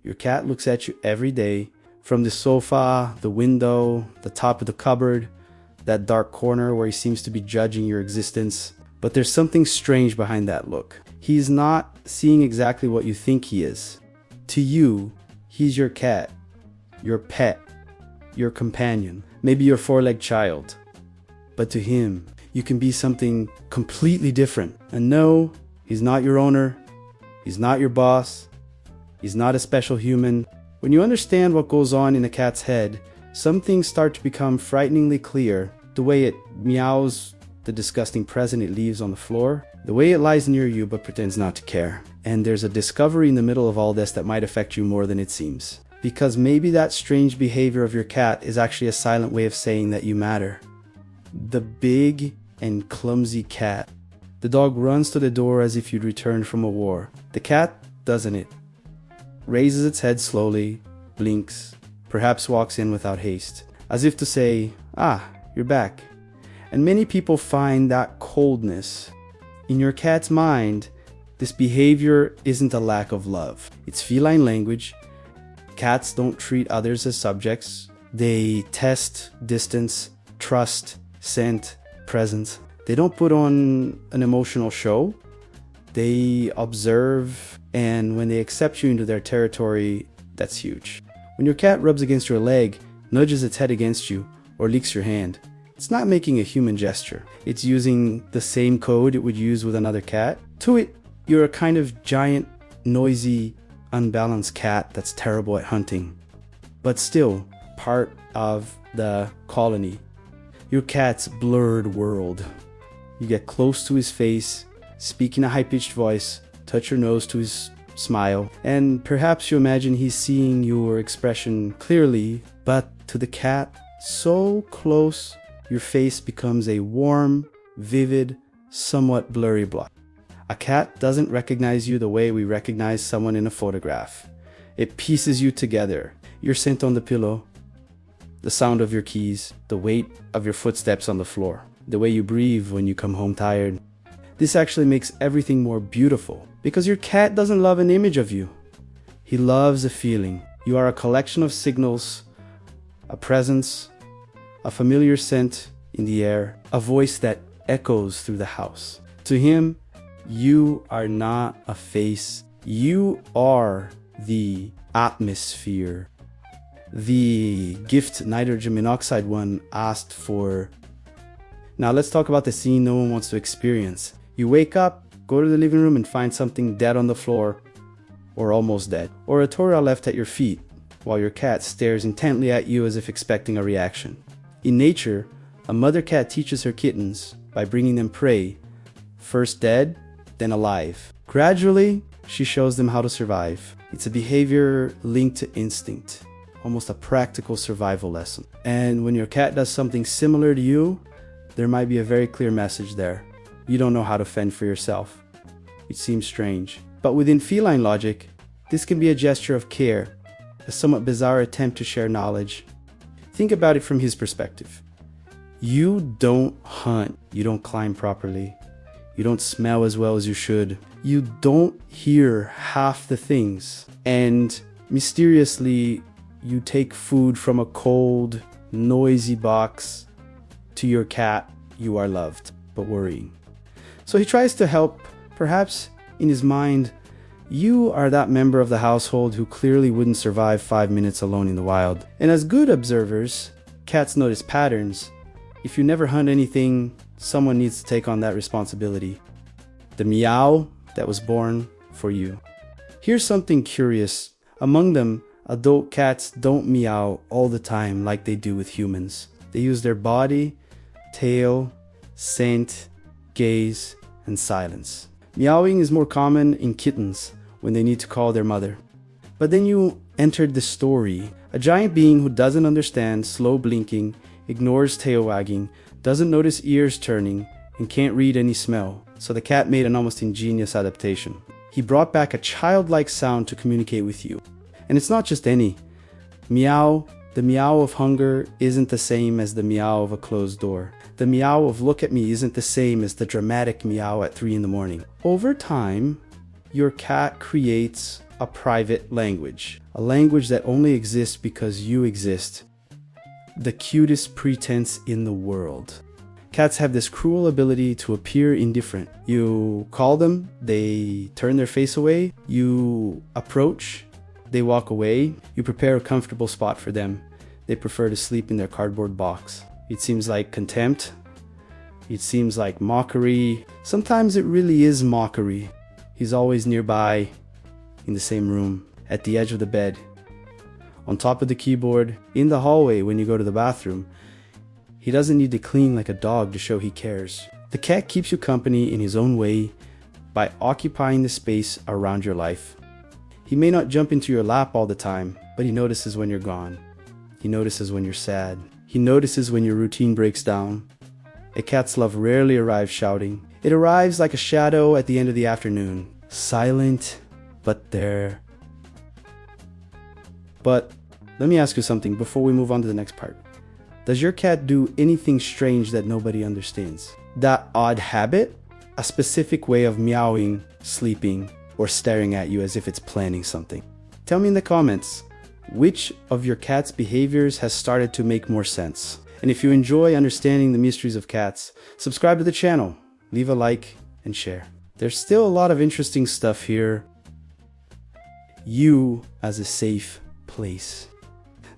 Your cat looks at you every day, from the sofa, the window, the top of the cupboard, that dark corner where he seems to be judging your existence. But there's something strange behind that look. He's not seeing exactly what you think he is. To you, he's your cat, your pet, your companion, maybe your four-legged child. But to him, you can be something completely different. And no, he's not your owner, he's not your boss, he's not a special human. When you understand what goes on in a cat's head, some things start to become frighteningly clear. The way it meows the disgusting present it leaves on the floor, the way it lies near you but pretends not to care. And there's a discovery in the middle of all this that might affect you more than it seems. Because maybe that strange behavior of your cat is actually a silent way of saying that you matter. The big and clumsy cat. The dog runs to the door as if you'd returned from a war. The cat doesn't it? Raises its head slowly, blinks, perhaps walks in without haste, as if to say, "Ah, you're back." And many people find that coldness. In your cat's mind, this behavior isn't a lack of love. It's feline language. Cats don't treat others as subjects. They test distance, trust, scent, presence. They don't put on an emotional show. They observe, and when they accept you into their territory, that's huge. When your cat rubs against your leg, nudges its head against you, or licks your hand, it's not making a human gesture. It's using the same code it would use with another cat. To it, you're a kind of giant, noisy, unbalanced cat that's terrible at hunting, but still part of the colony. Your cat's blurred world. You get close to his face, speak in a high-pitched voice, touch your nose to his smile, and perhaps you imagine he's seeing your expression clearly, but to the cat, so close, your face becomes a warm, vivid, somewhat blurry block. A cat doesn't recognize you the way we recognize someone in a photograph. It pieces you together. Your scent on the pillow, the sound of your keys, the weight of your footsteps on the floor, the way you breathe when you come home tired. This actually makes everything more beautiful, because your cat doesn't love an image of you. He loves a feeling. You are a collection of signals, a presence, a familiar scent in the air, a voice that echoes through the house. To him, you are not a face. You are the atmosphere. The gift nitrogen monoxide one asked for. Now let's talk about the scene no one wants to experience. You wake up, go to the living room and find something dead on the floor, or almost dead, or a Torah left at your feet, while your cat stares intently at you as if expecting a reaction. In nature, a mother cat teaches her kittens by bringing them prey, first dead, then alive. Gradually, she shows them how to survive. It's a behavior linked to instinct, almost a practical survival lesson. And when your cat does something similar to you, there might be a very clear message there. You don't know how to fend for yourself. It seems strange. But within feline logic, this can be a gesture of care, a somewhat bizarre attempt to share knowledge. Think about it from his perspective. You don't hunt. You don't climb properly. You don't smell as well as you should. You don't hear half the things. And mysteriously, you take food from a cold, noisy box. To your cat, you are loved, but worrying. So he tries to help. Perhaps in his mind, you are that member of the household who clearly wouldn't survive 5 minutes alone in the wild. And as good observers, cats notice patterns. If you never hunt anything, someone needs to take on that responsibility. The meow that was born for you. Here's something curious. Among them, adult cats don't meow all the time like they do with humans. They use their body, tail, scent, gaze, and silence. Meowing is more common in kittens when they need to call their mother. But then you entered the story. A giant being who doesn't understand slow blinking, ignores tail wagging, doesn't notice ears turning, and can't read any smell. So the cat made an almost ingenious adaptation. He brought back a childlike sound to communicate with you. And it's not just any. Meow, the meow of hunger isn't the same as the meow of a closed door. The meow of look at me isn't the same as the dramatic meow at 3 in the morning. Over time, your cat creates a private language, a language that only exists because you exist. The cutest pretense in the world. Cats have this cruel ability to appear indifferent. You call them, they turn their face away. You approach, they walk away. You prepare a comfortable spot for them. They prefer to sleep in their cardboard box. It seems like contempt. It seems like mockery. Sometimes it really is mockery. He's always nearby, in the same room, at the edge of the bed, on top of the keyboard, in the hallway when you go to the bathroom. He doesn't need to clean like a dog to show he cares. The cat keeps you company in his own way by occupying the space around your life. He may not jump into your lap all the time, but he notices when you're gone. He notices when you're sad. He notices when your routine breaks down. A cat's love rarely arrives shouting. It arrives like a shadow at the end of the afternoon. Silent, but there. But let me ask you something before we move on to the next part. Does your cat do anything strange that nobody understands? That odd habit? A specific way of meowing, sleeping, or staring at you as if it's planning something? Tell me in the comments, which of your cat's behaviors has started to make more sense? And if you enjoy understanding the mysteries of cats, subscribe to the channel, leave a like, and share. There's still a lot of interesting stuff here. You as a safe place.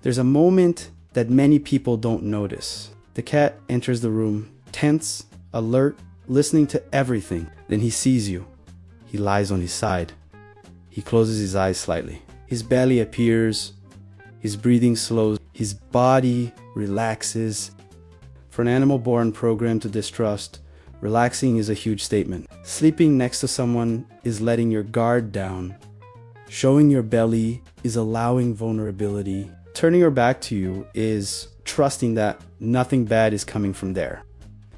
There's a moment that many people don't notice. The cat enters the room, tense, alert, listening to everything. Then he sees you. He lies on his side. He closes his eyes slightly. His belly appears. His breathing slows. His body relaxes. For an animal born programmed to distrust, relaxing is a huge statement. Sleeping next to someone is letting your guard down. Showing your belly is allowing vulnerability. Turning your back to you is trusting that nothing bad is coming from there.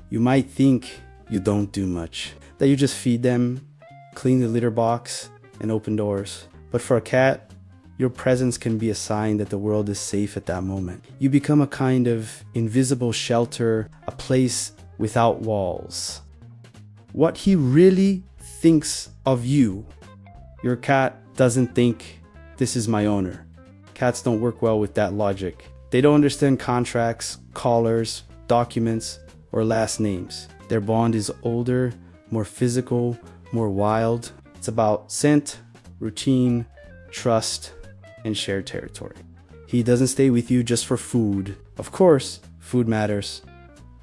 You might think you don't do much, that you just feed them, clean the litter box, and open doors. But for a cat, your presence can be a sign that the world is safe at that moment. You become a kind of invisible shelter, a place without walls. What he really thinks of you, your cat doesn't think, this is my owner. Cats don't work well with that logic. They don't understand contracts, collars, documents, or last names. Their bond is older, more physical, more wild. It's about scent, routine, trust, and shared territory. He doesn't stay with you just for food. Of course, food matters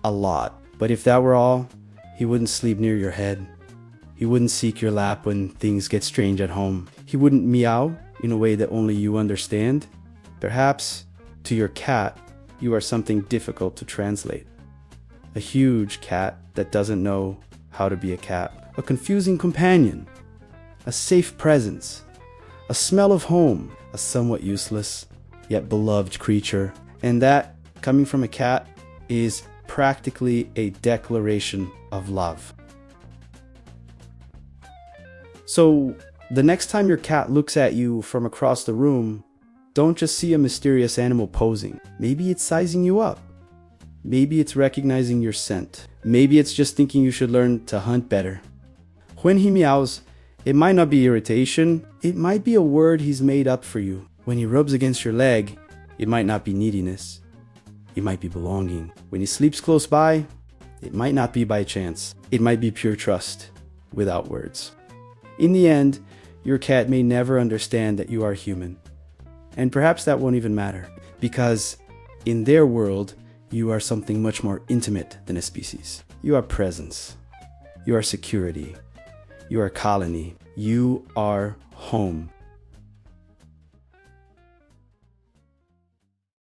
a lot. But if that were all, he wouldn't sleep near your head. He wouldn't seek your lap when things get strange at home. He wouldn't meow in a way that only you understand. Perhaps, to your cat, you are something difficult to translate. A huge cat that doesn't know how to be a cat. A confusing companion. A safe presence. A smell of home. A somewhat useless, yet beloved creature. And that, coming from a cat, is practically a declaration of love. So, the next time your cat looks at you from across the room, don't just see a mysterious animal posing. Maybe it's sizing you up. Maybe it's recognizing your scent. Maybe it's just thinking you should learn to hunt better. When he meows, it might not be irritation. It might be a word he's made up for you. When he rubs against your leg, it might not be neediness. It might be belonging. When he sleeps close by, it might not be by chance. It might be pure trust, without words. In the end, your cat may never understand that you are human. And perhaps that won't even matter, because in their world, you are something much more intimate than a species. You are presence. You are security. You are colony. You are home.